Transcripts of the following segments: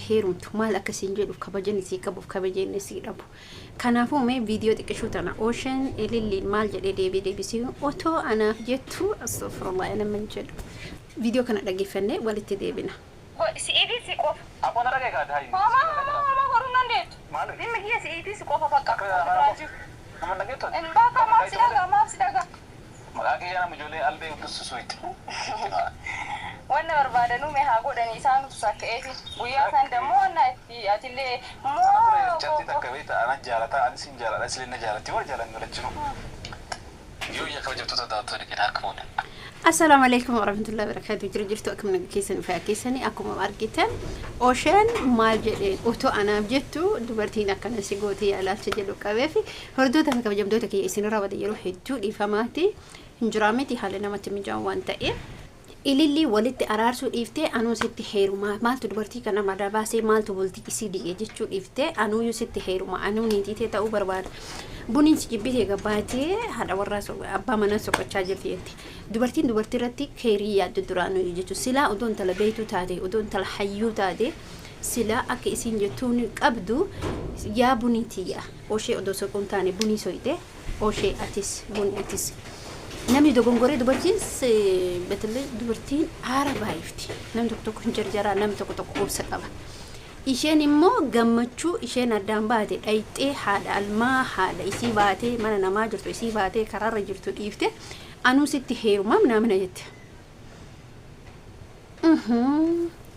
heerumtu maal akkasiin jedhuuf kabajan isii qabuuf kabajan isii dhabu. Kanaafuu mee viidiyoo xiqqishuu tana Oshen ililii maal jedhee deebisii otoo anaaf jettu astaghfirullah nama jedhu viidiyoo kana dhaggeeffannee walitti deebina. Si qof akkuma dhagee gaadha hayi mama gorun nandeet maal dhimma hiya si qof bakka amma dhageeto en bakka maaf sidaga maqaa nama ijoollee albee uddusuuti wanna barbaadanu mee haa godhani isaan sakka'eeti guyyaa san dammoo na atillee moo jatti takka beeta ana jaalata ani sin jaalata silina jaalati wal jaalan galachinu yoo ya kabajatu taatoo dikira akmoon السلام عليكم ورحمة الله وبركاته. جرجرتو أكمل كيسن فاكيسني أكو ماركتن أوشن مال جدي أوتو أنا بجتو دبرتينا كنا سيجوتي على تجلو كافي هردو تنا كم جمدو تكي سنرا بدي يروح يجو إفهماتي هنجرامتي حالنا ما تمجاو وانتأي ililii walitti araarsu dhiiftee anuu sitti heeruma maaltu dubartii kana madabaasee maaltu bultii isii dhigee jechuu dhiiftee anuu yoo sitti heeruma anuu niititee ta'uu barbaada buniin si jibbitee gabbaatee haadha warraa abbaa mana soqochaa jirti jetti dubartiin dubartii irratti keerii yaaddu duraanuu jechuu silaa odoon tala beeytuu taate odoon tala hayyuu taate silaa akka isiin jettuun qabdu yaa buniitiyya oshee odoo soquun taane bunii soyite oshee atis bunii atis namni dogongoree dubartiin beetlee dubartiin haara baay'ifti namni tokko hinjarjara namni tokko obsa qaba isheen immoo gammachuu isheen addaan baate dhayxee haadha almaa haadha isii baatee mana namaa jirtu isii baatee karaarra jirtu dhiifte anuu sitti heeruma namna jette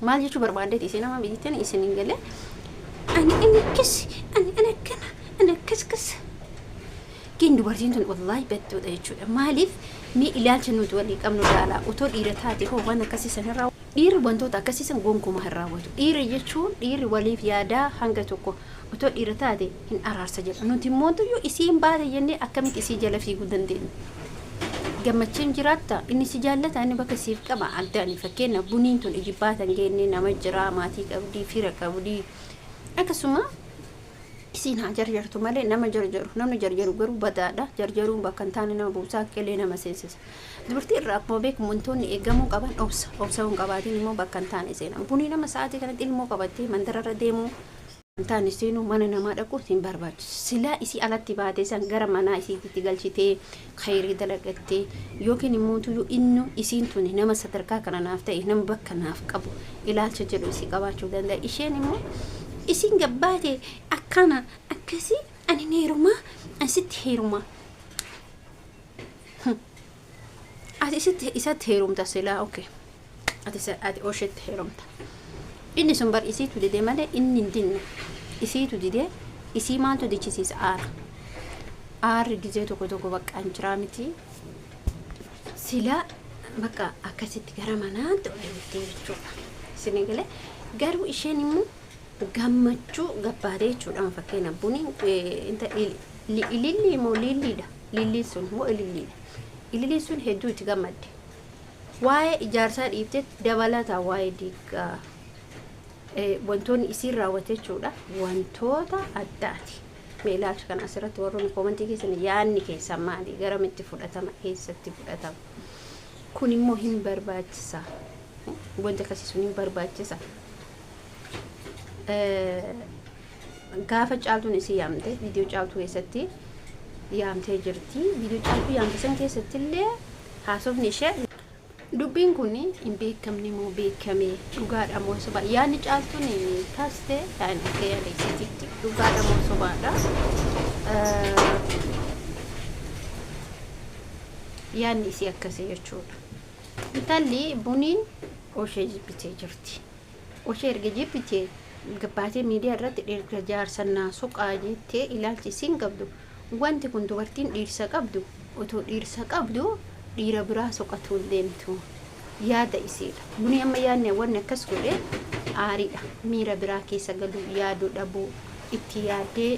maal jechuu barbaaddeeti isin nama biyyattiin isin hin galee ani kas كين دوبارتين تون والله بدو ده يشوف مالف مي إلالش نود ولي كم نودالا وتول إيرتاتي هو وانا كسي سنرا إير بنتو تا كسي سنقومكو مهراوتو إير يشون إير ولي في يادا هنگتوكو وتول إيرتاتي إن أرار سجل أنو تيمونتو يو إسيم بعد يني أكمل إسي جل في جودن دين جمعتين جراتا إني سجلت أنا بكسيف كما عداني فكنا بنين تون إجبات أنجيني نمجرا ماتي كودي فيرا كودي أكسوما إسينا جرجرتو مالي نما جرجرو نما جرجرو برو بدادا جرجرو بكنتاني نما بوسا كلي نما سيسس دبرتي الرقم بيك منتوني إيجامو كابان أوبساون كاباتي نمو بكنتاني سينا بوني نما ساعتي كانت ilmo كاباتي مندرر ديمو كنتاني سينو مانا نما دكو سين برباج سلا إسي على تبادي سان غرام مانا إسي تتغلشتي خيري دلقتي يوكي نموتو يو إنو إسين توني نما ستركا كنا نافتا نما بكا نافقبو إلال شجلو إسي قباتشو دندا إشي نمو isin gabbaate akkana akkasi ani neeruma asitti heeruma asitti isatti heerumta sila okay ati oshetti heerumta inni sun bar isiitu dide malee inni dinne isiitu dide isii maaltu dichisiisa aarri gizee tokko bakka anjiraa miti sila bakka akkasitti gara manaatti odeettee jechuudha isin galee garuu isheen immoo gammachuu gabbaadee jechuudha fakkeenya buni inta ililii moo liliidha lilii sun moo ililii sun hedduu itti gammadde waa'ee ijaarsaa dhiiftee dabalataa waa'ee diigaa wantoonni isiin raawwate jechuudha wantoota addaati meelaacha kan asirratti warroonni koomantii keessan yaanni keessan maali garamitti fudhatama keessatti fudhatama kun immoo hin barbaachisa wanta akkasii sun hin barbaachisa gaafa caaltuun isii yaamte viidiyoo caaltuu keessatti yaamtee jirti viidiyoo caaltuu yaamte san keessatti illee haasofni ishee dubbiin kun hin beekamne moo beekame dhugaadha moo soba yaanni caaltuun taastee yaanni akka yaada isiitti dhugaadha moo sobaadha yaanni isii akkasii jechuudha intalli buniin oshee jibbitee jirti oshee erga jibbitee gabbaatee miidiyaa irratti dheerga jaarsannaa suqaa jettee ilaalchi isiin qabdu wanti kun dubartiin dhiirsa qabdu otoo dhiirsa qabdu dhiira biraa soqatuu deemtu yaada isiidha buni amma yaadne wanni akkas godhe aariidha miira biraa keessa galu yaaduu dhabuu itti yaadee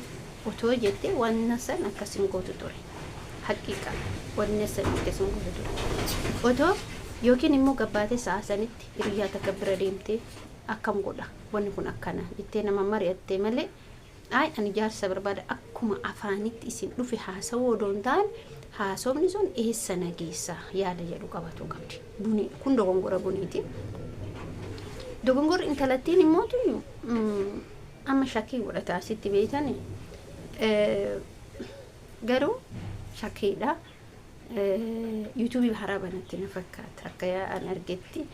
otoo jettee wanna san akkasin gootu ture haqiiqa wanna san akkasin gootu ture otoo yookiin immoo gabbaatee saasanitti hiriyaa takka bira deemtee akkam godha wanni kun akkana ittee nama mari'attee malee ay ani jaarsa barbaada akkuma afaanitti isin dhufe haasawoo doontaan haasofni sun eessa nageessa yaada jedhu qabatu qabdi buni kun dogongora buniiti dogongor intalattiin immoo amma shakkii godhata asitti beeytani garuu shakkiidha yuutuubii haaraa banatti na fakkaata akka an argetti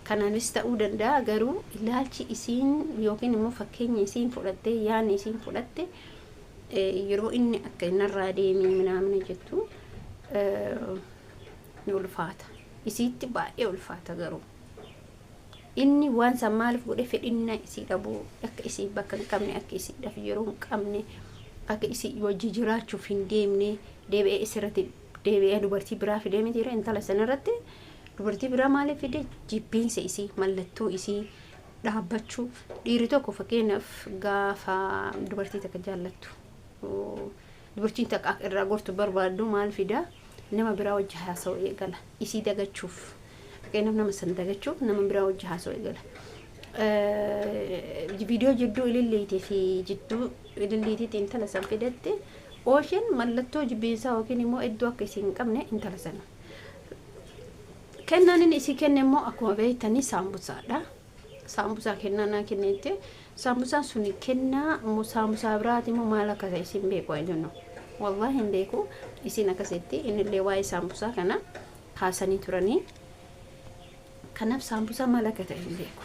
kanaanis ta'uu danda'a garuu ilaalchi isiin yookiin immoo fakkeenya isiin fudhatte yaani isiin fudhatte yeroo inni akka innarraa deemee minaamina jettu ni ulfaata isiitti baay'ee ulfaata garuu inni waan san maaliif godhe fedhinna isii dhabuu akka isii bakka hin qabne akka isiidhaaf yeroo hin qabne akka isii wajji jiraachuuf hin deemne deebi'ee isirratti deebi'ee dubartii biraa fidee miti intala sanarratti dubartii biraa maaliif fide jibbiinsa isii mallattoo isii dhaabbachuu dhiirri tokko fakkeenyaaf gaafa dubartii takka jaallattu dubartiin takka irraa gortu barbaaddu maal fida nama biraa wajji haasa'u eegala isii dagachuuf fakkeenyaaf nama san dagachuuf nama biraa wajji haasa'u eegala viidiyoo jidduu ililiitii fi jidduu ililiitiitti intala san fidatte osheen mallattoo jibbiinsaa yookiin immoo iddoo akka isii hin qabne intala sana kennaan inni isii kenne immoo akkuma beektanii saambusaadha saambusaa kennaa kennite saambusaan suni kennaa saambusaa biraati immoo maal akka ta'e isin beeku ayidunno wallahi hin beeku isin akkasitti innillee waa'ee saambusaa kana kaasanii turanii kanaaf saambusaa maal akka ta'e hin beeku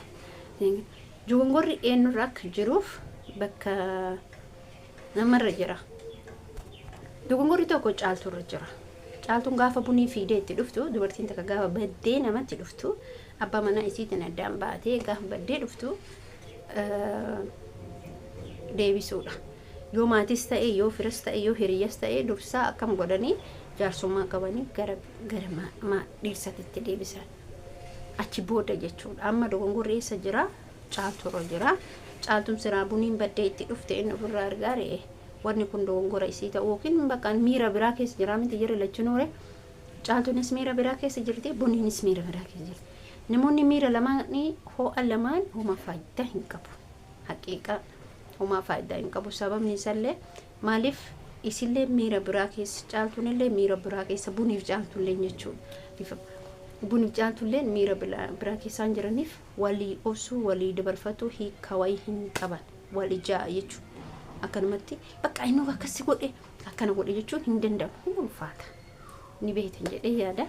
jogongorri eenyurra akka jiruuf bakka namarra jira jogongorri tokko caalturra jira caaltuun gaafa bunii fiidee itti dhuftu dubartiin takka gaafa baddee namatti dhuftu abbaa manaa isiitiin addaan baatee gaafa baddee dhuftu deebisuudha yoo maatis ta'e yoo firas ta'e yoo hiriyyas ta'e dursaa akkam godhanii jaarsummaa qabanii gara dhiirsatitti deebisan achi booda jechuudha amma dogongorri eessa jira caalturra jira caaltuun siraa buniin baddee itti dhufte inni ofirraa argaa re'e wanni kun dogongora isii ta'uu yookiin bakka miira biraa keessa jira miti jira lachunoore caaltuunis miira biraa keessa jirti buniinis miira biraa keessa jirti namoonni miira lamaanii ho'a lamaan homa faayidaa hin qabu haqiiqa homa faayidaa hin qabu sababni isallee maaliif isillee miira biraa keessa caaltuunillee miira biraa keessa buniif caaltuullee jechuudha buniif caaltuullee miira biraa keessaan jiraniif walii obsuu walii dabarfatu hiika wayii hin qaban walii ja'a jechuudha akkanumatti bakka inni akkasi godhe akkana godhe jechuun hin danda'amu ulfaata ni beektan jedhee yaada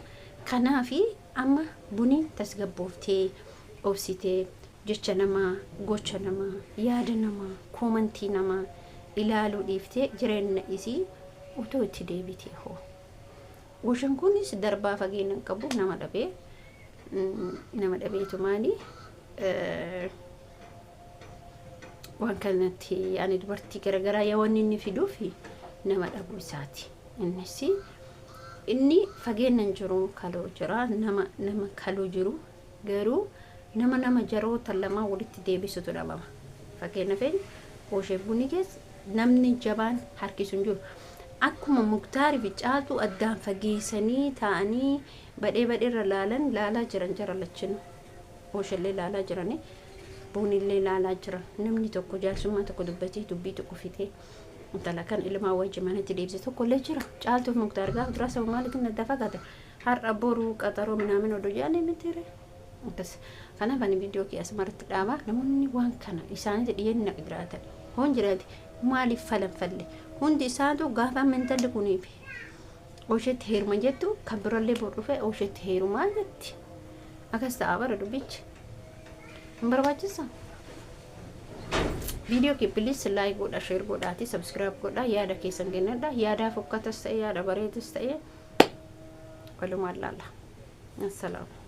kanaafi amma bunii tasgabbooftee obsitee jecha namaa gocha namaa yaada namaa koomantii namaa ilaaluu dhiiftee jireenya isii utoo itti deebitee hoo oshen kunis darbaa fageenya qabu nama dhabeetu maali waan kanatti yaani dubartii garagaraa yaa wanni inni fiduufi nama dhabuu isaati inni fageennan jiru kaloo jira nama kaloo jiru garuu nama jaroota lama walitti deebisutu dhabama fakkeenya feenya oshee bunii keessa namni jabaan harkisuun jiru akkuma muktaari fi caaltu addaan fageessanii ta'anii badheerra laalaa jiran jara lachinu osheellee laalaa jiranii bunillee laalaa jiran namni tokko jaarsummaa tokko dubbatee dubbii tokko fitee intala kan ilmaa wajji manatti deebise tokko illee jira caaltuuf muktaar gaafa duraa sababa maaliitiin adda fagaate har'a boruu qaxaroo minaamin oduu jaalee mitiire akkas kanaaf ani viidiyoo keessa marti dhaabaa namoonni waan kana isaanitti dhiyeenna jiraatan hoon jiraati maaliif falanfalle hundi isaatu gaafa mentalli kuniif osheetti heeruma jettu kan birallee bor dhufe osheetti heerumaa jetti akkas ta'aa bara dubbichi barbaachisa video ke please like godha share godhaati subscribe godha yaada keessan kennadha yaada fokkatas ta'e yaada bareedas ta'e walumaa laala assalamu